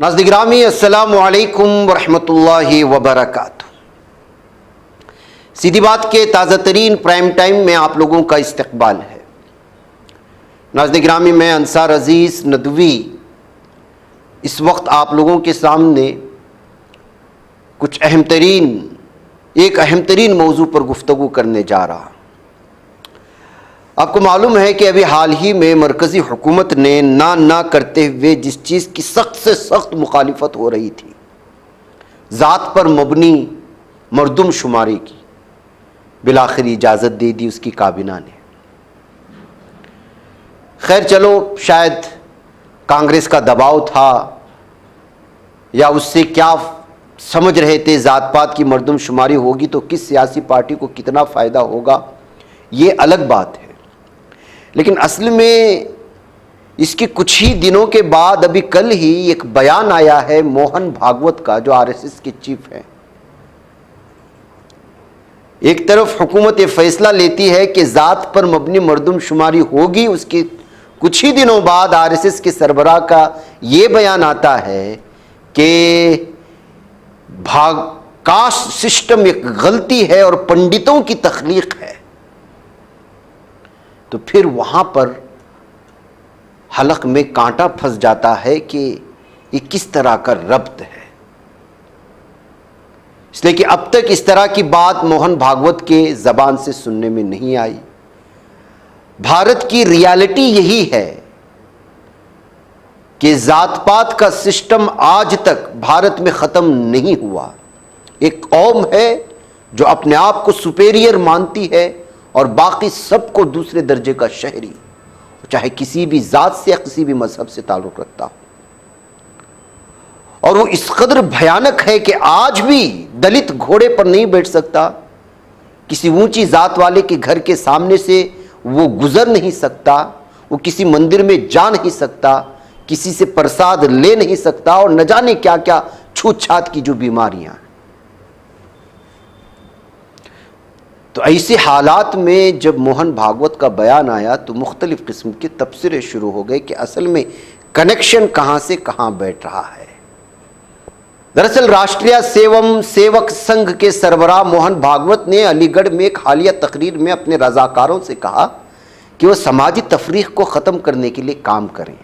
नाज़रीन गिरामी, अस्सलामु अलैकुम वरहमतुल्लाहि वबरकातुहू। सीधी बात के ताज़ा तरीन प्राइम टाइम में आप लोगों का इस्तकबाल है। नाज़रीन गिरामी, मैं अंसार अज़ीज़ नदवी इस वक्त आप लोगों के सामने एक अहम तरीन मौजू पर गुफ्तगू करने जा रहा। आपको मालूम है कि अभी हाल ही में मरकज़ी हुकूमत ने ना करते हुए जिस चीज़ की सख्त से सख्त मुखालिफत हो रही थी, ज़ात पर मबनी मरदमशुमारी की, बिलाखिर इजाज़त दे दी उसकी काबीना ने। खैर चलो, शायद कांग्रेस का दबाव था या उससे क्या समझ रहे थे, ज़ात पात की मरदमशुमारी होगी तो किस सियासी पार्टी को कितना फ़ायदा होगा, ये अलग बात है। लेकिन असल में इसके कुछ ही दिनों के बाद अभी कल ही एक बयान आया है मोहन भागवत का, जो आरएसएस के चीफ हैं। एक तरफ हुकूमत ये फैसला लेती है कि ज़ात पर मबनी मरदमशुमारी होगी, उसके कुछ ही दिनों बाद आरएसएस के सरबराह का ये बयान आता है कि कास्ट सिस्टम एक गलती है और पंडितों की तख्लीक है। तो फिर वहां पर हलक में कांटा फंस जाता है कि ये किस तरह का रब्त है। इसलिए कि अब तक इस तरह की बात मोहन भागवत के जबान से सुनने में नहीं आई। भारत की रियलिटी यही है कि जात पात का सिस्टम आज तक भारत में ख़त्म नहीं हुआ। एक कौम है जो अपने आप को सुपेरियर मानती है और बाकी सबको दूसरे दर्जे का शहरी, चाहे किसी भी ज़ात से या किसी भी मजहब से ताल्लुक़ रखता हो। और वो इस कदर भयानक है कि आज भी दलित घोड़े पर नहीं बैठ सकता, किसी ऊंची ज़ात वाले के घर के सामने से वो गुजर नहीं सकता, वो किसी मंदिर में जा नहीं सकता, किसी से प्रसाद ले नहीं सकता, और न जाने क्या क्या छूत छात की जो बीमारियां। तो ऐसे हालात में जब मोहन भागवत का बयान आया तो मुख्तलिफ किस्म के तबसरे शुरू हो गए कि असल में कनेक्शन कहां से कहां बैठ रहा है। दरअसल राष्ट्रीय सेवक संघ के सरबराह मोहन भागवत ने अलीगढ़ में एक हालिया तकरीर में अपने रजाकारों से कहा कि वह समाजी तफरीक को ख़त्म करने के लिए काम करें।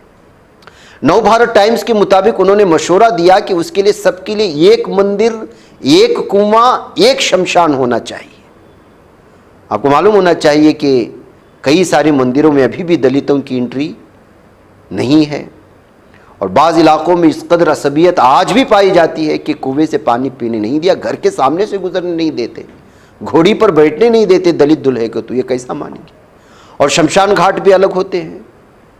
नव भारत टाइम्स के मुताबिक उन्होंने मशवरा दिया कि उसके लिए सबके लिए एक मंदिर, एक कुआं, एक शमशान होना चाहिए। आपको मालूम होना चाहिए कि कई सारे मंदिरों में अभी भी दलितों की एंट्री नहीं है, और बाज़ इलाक़ों में इस कदर असबियत आज भी पाई जाती है कि कुएं से पानी पीने नहीं दिया, घर के सामने से गुजरने नहीं देते, घोड़ी पर बैठने नहीं देते दलित दूल्हे को। तो ये कैसा मानेंगे। और शमशान घाट भी अलग होते हैं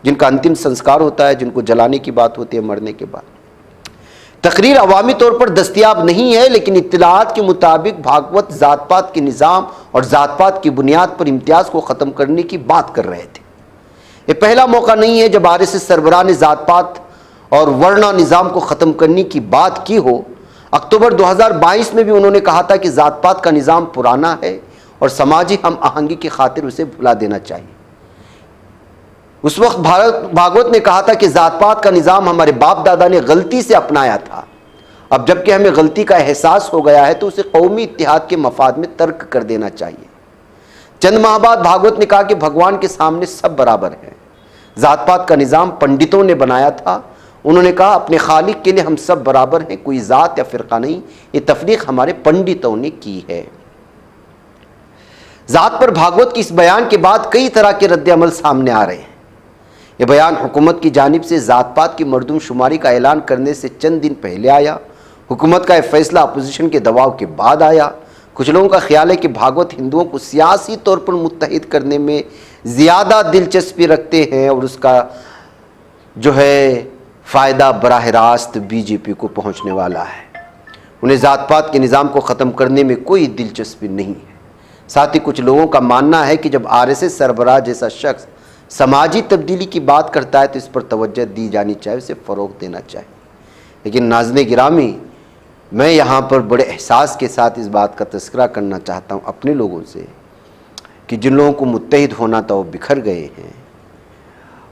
जिनका अंतिम संस्कार होता है, जिनको जलाने की बात होती है मरने के बाद। तकरीर अवामी तौर पर दस्तयाब नहीं है, लेकिन इत्तलाआत के मुताबिक भागवत ज़ात पात के निज़ाम और ज़ात पात की बुनियाद पर इम्तियाज़ को ख़त्म करने की बात कर रहे थे। ये पहला मौका नहीं है जब आरएसएस सरबराह ने ज़ात पात और वर्णा निज़ाम को ख़त्म करने की बात की हो। अक्टूबर 2022 में भी उन्होंने कहा था कि ज़ात पात का निज़ाम पुराना है और समाजी हम आहंगी की खातिर उसे भुला देना चाहिए। उस वक्त भागवत ने कहा था कि ज़ात पात का निज़ाम हमारे बाप दादा ने गलती से अपनाया था, अब जबकि हमें गलती का एहसास हो गया है तो उसे कौमी इत्तेहाद के मफाद में तर्क कर देना चाहिए। चंद माह बाद भागवत ने कहा कि भगवान के सामने सब बराबर हैं। ज़ात पात का निज़ाम पंडितों ने बनाया था। उन्होंने कहा अपने खालिक के लिए हम सब बराबर हैं, कोई ज़ात या फ़िरका नहीं। ये तफरीक हमारे पंडितों ने की है। ज़ात पर भागवत की इस बयान के बाद कई तरह के रद्द अमल सामने आ रहे हैं। यह बयान हुकूमत की जानिब से ज़ात पात की मरदमशुमारी का ऐलान करने से चंद दिन पहले आया। हुकूमत का यह फैसला अपोजिशन के दबाव के बाद आया। कुछ लोगों का ख्याल है कि भागवत हिंदुओं को सियासी तौर पर मुत्तहिद करने में ज़्यादा दिलचस्पी रखते हैं और उसका जो है फ़ायदा बराह रास्त बीजेपी को पहुँचने वाला है। उन्हें ज़ात पात के निज़ाम को ख़त्म करने में कोई दिलचस्पी नहीं है। साथ ही कुछ लोगों का मानना है कि जब आरएसएस सरबराह जैसा शख्स समाजी तब्दीली की बात करता है तो इस पर तवज्जो दी जानी चाहिए, उसे फ़रोग़ देना चाहिए। लेकिन नाज़रीन गिरामी, मैं यहाँ पर बड़े एहसास के साथ इस बात का तज़किरा करना चाहता हूँ अपने लोगों से कि जिन लोगों को मुत्तहिद होना था वो बिखर गए हैं,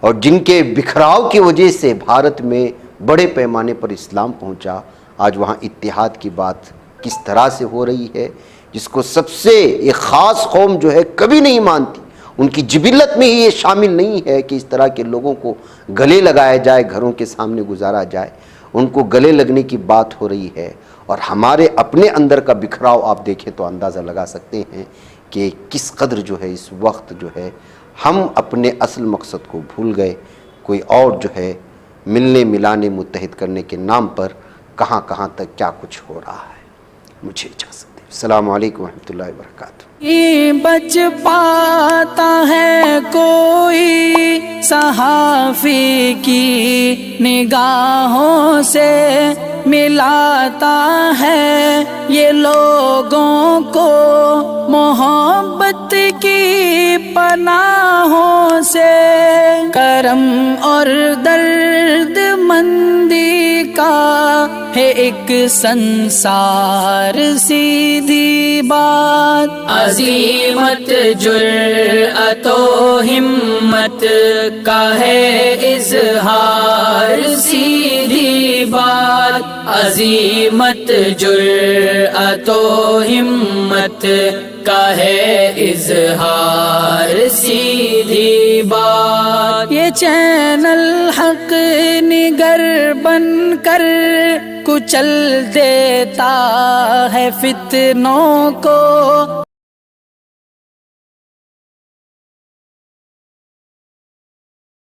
और जिनके बिखराव की वजह से भारत में बड़े पैमाने पर इस्लाम पहुंचा। आज वहाँ इत्तिहाद की बात किस तरह से हो रही है, जिसको सबसे एक ख़ास कौम जो है कभी नहीं मानती, उनकी जिबिलत में ही ये शामिल नहीं है कि इस तरह के लोगों को गले लगाया जाए, घरों के सामने गुजारा जाए। उनको गले लगने की बात हो रही है। और हमारे अपने अंदर का बिखराव आप देखें तो अंदाज़ा लगा सकते हैं कि किस कदर जो है इस वक्त जो है हम अपने असल मकसद को भूल गए। कोई और जो है मिलने मिलाने मुत्तहिद करने के नाम पर कहाँ कहाँ तक क्या कुछ हो रहा है। मुझे इजाज़त दें। अस्सलामु अलैकुम रहमतुल्लाहि व बरकातुहू। बच पाता है कोई सहाफ़ी की निगाहों से, मिलाता है ये लोगों को मोहब्बत की पनाहों से। करम और दर्द मंदी का है एक संसार सीधी बात। अज़ीमत जुर्अतो हिम्मत का है इज़हार सीधी बात। अज़ीमत जुर्अतो हिम्मत का है इज़हार सीधी बात। ये चैनल हक निगर बन कर कुचल देता है फितनों को।